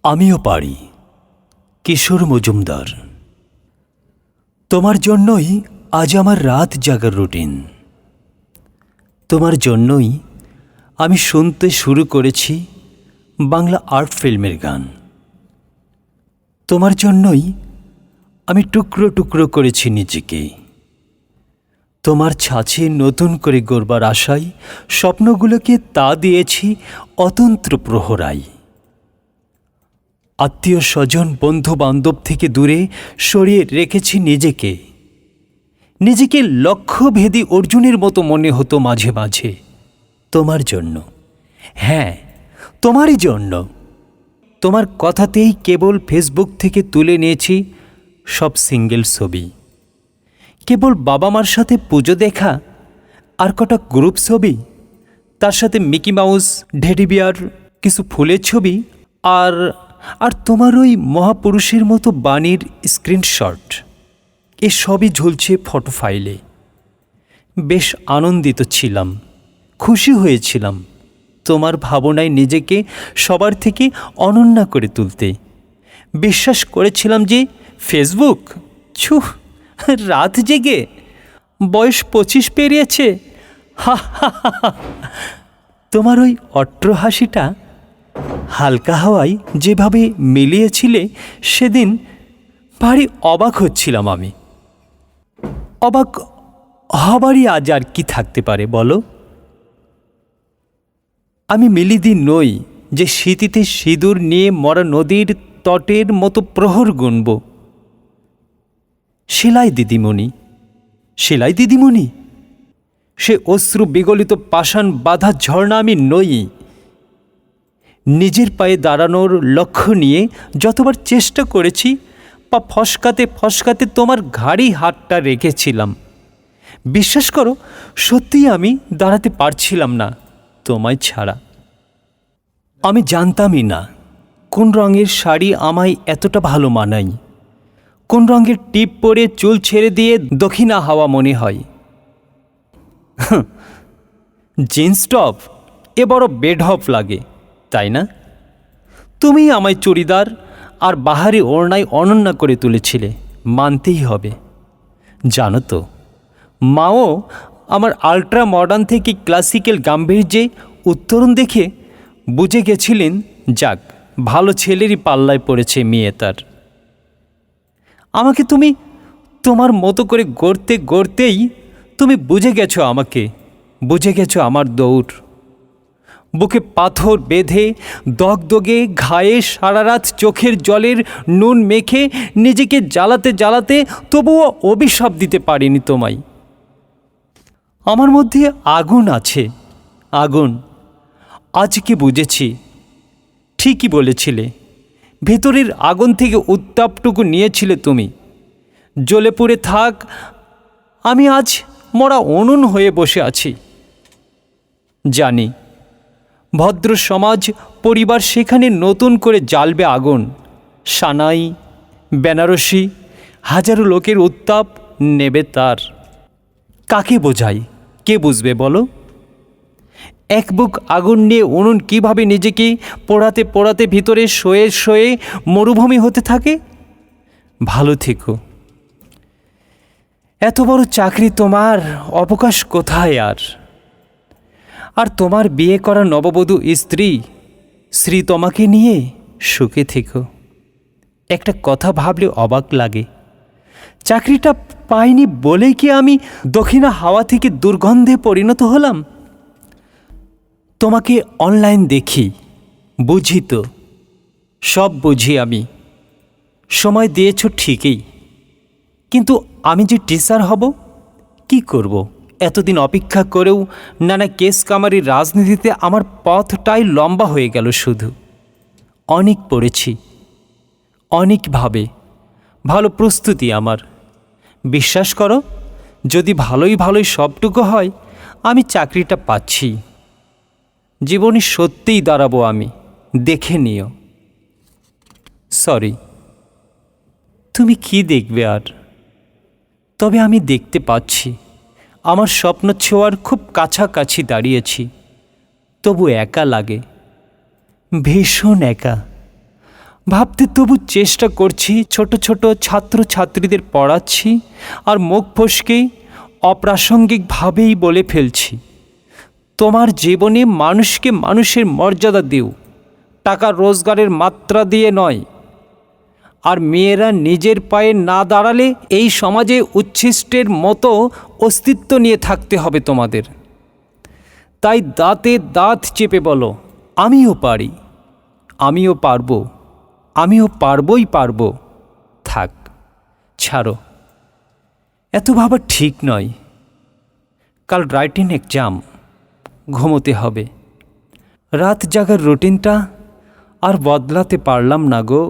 আমিও পারি। কিশোর মজুমদার। তোমার জন্যই আজ আমার রাত জাগার রুটিন। তোমার জন্যই আমি শুনতে শুরু করেছি বাংলা আর্ট ফিল্মের গান। তোমার জন্যই আমি টুকরো টুকরো করেছি নিজেকে। তোমার ছাঁচে নতুন করে গড়বার আশায় স্বপ্নগুলোকে তা দিয়েছি অতন্ত্র প্রহরায়। আত্মীয় স্বজন বন্ধু বান্ধব থেকে দূরে সরিয়ে রেখেছি নিজেকে। নিজেকে লক্ষ্যভেদী অর্জুনের মতো মনে হতো মাঝে মাঝে। তোমার জন্য, হ্যাঁ তোমারই জন্য। তোমার কথাতেই কেবল ফেসবুক থেকে তুলে নিয়েছি সব সিঙ্গেল ছবি। কেবল বাবা মার সাথে পুজো দেখা আর কটা গ্রুপ ছবি, তার সাথে মিকি মাউস, টেডি বিয়ার, কিছু ফুলের ছবি আর আর তোমার ওই মহাপুরুষের মতো বাণীর স্ক্রিনশট। এসবই ঝুলছে ফটো ফাইলে। বেশ আনন্দিত ছিলাম, খুশি হয়েছিলাম তোমার ভাবনায় নিজেকে সবার থেকে অনন্যা করে তুলতে। বিশ্বাস করেছিলাম যে ফেসবুক, ছুঃ, রাত জেগে বয়স 25 পেরিয়েছে। হা হা হা হা। তোমার ওই অট্র হাসিটা হালকা হাওয়ায় যেভাবে মিলিয়েছিলে সেদিন ভারী অবাক হচ্ছিলাম আমি। অবাক হবারই আজ আর কি থাকতে পারে বলো? আমি মিলিদি নই যে স্মৃতিতে সিঁদুর নিয়ে মরা নদীর তটের মতো প্রহর গুনব। সেলাই দিদিমণি, সেলাই দিদিমণি, সে অশ্রু বিগলিত পাষাণ বাঁধা ঝর্ণা আমি নই। নিজের পায়ে দাঁড়ানোর লক্ষ্য নিয়ে যতবার চেষ্টা করেছি, পা ফসকাতে ফসকাতে তোমার ঘাড়ি হাতটা রেখেছিলাম। বিশ্বাস করো, সত্যিই আমি দাঁড়াতে পারছিলাম না তোমায় ছাড়া। আমি জানতামই না কোন রঙের শাড়ি আমায় এতটা ভালো মানায়, কোন রঙের টিপ পরে চুল ছেড়ে দিয়ে দক্ষিণা হাওয়া মনে হয়। জিন্স টপ এ বড় বেঢপ লাগে, তাই না? তুমি আমায় চুড়িদার আর বাহারি ওড়নায় অনন্যা করে তুলেছিলে, মানতেই হবে। জানো তো, মাও আমার আল্ট্রা মডার্ন থেকে ক্লাসিক্যাল গাম্ভীর্যে উত্তরণ দেখে বুঝে গেছিলেন, যাক ভালো ছেলেরই পাল্লায় পড়েছে মেয়ে তার। আমাকে তুমি তোমার মতো করে গড়তে গড়তেই তুমি বুঝে গেছো আমাকে, বুঝে গেছো আমার দৌড়। বুকে পাথর বেঁধে দগদগে ঘায়ে সারা রাত চোখের জলের নুন মেখে নিজেকে জ্বালাতে জ্বালাতে তবুও অভিশাপ দিতে পারিনি তোমায়। আমার মধ্যে আগুন আছে, আগুন। আজকে বুঝেছি, ঠিকই বলেছিলে। ভেতরের আগুন থেকে উত্তাপটুকু নিয়েছিলে তুমি। জ্বলে পুড়ে থাক, আমি আজ মরা উনুন হয়ে বসে আছি। জানি ভদ্র সমাজ পরিবার সেখানে নতুন করে জ্বালবে আগুন। সানাই, বেনারসি, হাজারো লোকের উত্তাপ নেবে তার। কাকে বোঝাই, কে বুঝবে বলো? এক বুক আগুন নিয়ে উনুন কিভাবে নিজেকে পোড়াতে পোড়াতে ভিতরে শোয়ে শোয়ে মরুভূমি হতে থাকে। ভালো থেকো। এত বড় চাকরি তোমার, অবকাশ কোথায় আর? আর তোমার বিয়ে করা নববধূ স্ত্রী শ্রী তোমাকে নিয়ে সুখে থেকো। একটা কথা ভাবলে অবাক লাগে, চাকরিটা পাইনি বলেই কি আমি দক্ষিণা হাওয়া থেকে দুর্গন্ধে পরিণত হলাম? তোমাকে অনলাইন দেখি, বুঝি তো, সব বুঝি আমি। সময় দিয়েছ ঠিকই, কিন্তু আমি যে টিচার হব, কি করব? এতদিন অপেক্ষা করেও নানা কেস কামারির রাজনীতিতে আমার পথটাই লম্বা হয়ে গেল। শুধু অনেক পড়েছি, অনেকভাবে ভালো প্রস্তুতি আমার। বিশ্বাস করো, যদি ভালোই ভালোই সবটুকু হয়, আমি চাকরিটা পাচ্ছি। জীবনে সত্যিই দাঁড়াবো আমি, দেখে নিও। সরি, তুমি কি দেখবে আর? তবে আমি দেখতে পাচ্ছি আমার স্বপ্ন ছোঁয়ার খুব কাছাকাছি দাঁড়িয়েছি। তবু একা লাগে, ভীষণ একা। ভাবতে তবু চেষ্টা করছি, ছোট ছোট ছাত্রছাত্রীদের পড়াচ্ছি আর মুখ ফসকেই অপ্রাসঙ্গিকভাবেই বলে ফেলছি, তোমার জীবনে মানুষকে মানুষের মর্যাদা দিও, টাকা রোজগারের মাত্রা দিয়ে নয়। আর মেয়েরা নিজের পায়ে না দাঁড়ালে এই সমাজে উচ্ছিষ্টের মতো অস্তিত্ব নিয়ে থাকতে হবে তোমাদের। তাই দাঁতে দাঁত চেপে বলো, আমিও পারি, আমিও পারবো, আমিও পারবই পারবো। থাক, ছাড়ো, এত ভাবা ঠিক নয়। কাল রাইটিং এক্সাম, ঘুমোতে হবে। রাত জাগার রুটিনটা আর বদলাতে পারলাম না গো।